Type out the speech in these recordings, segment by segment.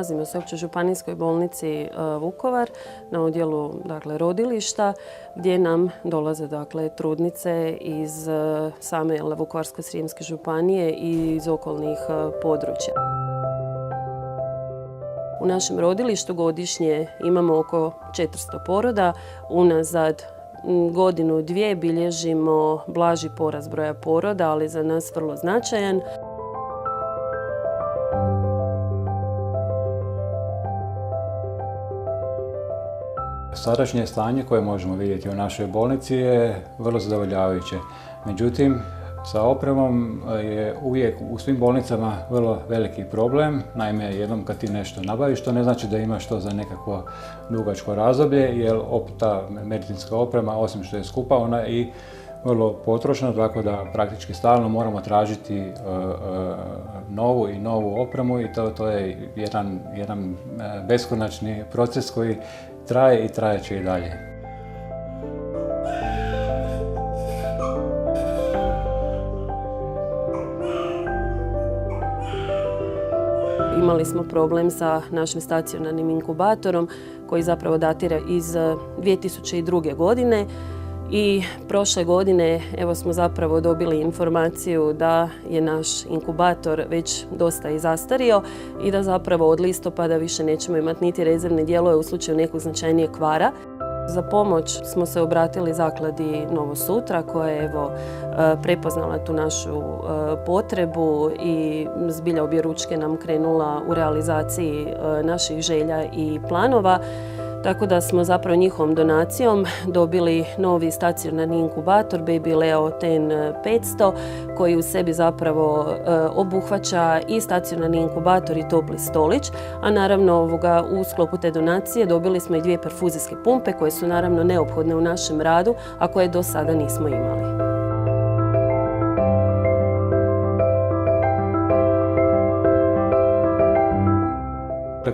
nalazimo se u Općoj županijskoj bolnici Vukovar na odjelu rodilišta gdje nam dolaze trudnice iz same Vukovarsko-srijemske županije i iz okolnih područja. U našem rodilištu godišnje imamo oko 400 poroda. Unazad godinu, dvije bilježimo blaži porast broja poroda, ali za nas vrlo značajan. Sadašnje stanje koje možemo vidjeti u našoj bolnici je vrlo zadovoljavajuće. Međutim, sa opremom je uvijek u svim bolnicama vrlo veliki problem. Naime, jednom kad ti nešto nabaviš, to ne znači da imaš to za nekakvo dugačko razdoblje, jer ta medicinska oprema, osim što je skupa, ona je i vrlo potrošna, tako da praktički stalno moramo tražiti novu i novu opremu i to je jedan beskonačni proces koji traje i trajeće i dalje. Imali smo problem sa našim stacionarnim inkubatorom koji zapravo datira iz 2002. godine i prošle godine smo zapravo dobili informaciju da je naš inkubator već dosta i zastario i da zapravo od listopada više nećemo imati niti rezervne dijelove u slučaju nekog značajnijeg kvara. Za pomoć smo se obratili zakladi Novo sutra koja je prepoznala tu našu potrebu i zbilja objeručke nam krenula u realizaciji naših želja i planova. Tako da smo zapravo njihovom donacijom dobili novi stacionarni inkubator Baby Leo Ten 500 koji u sebi zapravo obuhvaća i stacionarni inkubator i topli stolić, a naravno u sklopu te donacije dobili smo i 2 perfuzijske pumpe koje su naravno neophodne u našem radu, a koje do sada nismo imali.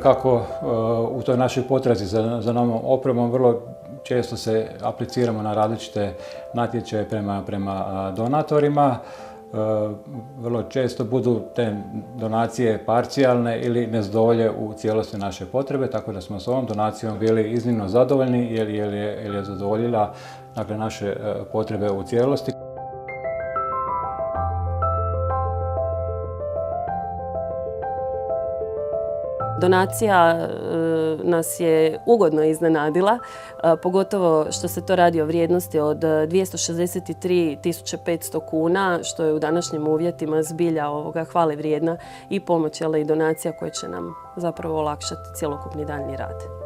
Kako u toj našoj potrazi za novom opremom vrlo često se apliciramo na različite natječaje prema donatorima. Vrlo često budu te donacije parcijalne ili ne zadovolje u cijelosti naše potrebe, tako da smo s ovom donacijom bili iznimno zadovoljni jer je zadovoljila naše potrebe u cijelosti. Donacija nas je ugodno iznenadila, pogotovo što se to radi o vrijednosti od 263.500 kuna, što je u današnjim uvjetima zbilja hvale vrijedna i pomoć, ali i donacija koja će nam zapravo olakšati cjelokupni daljnji rad.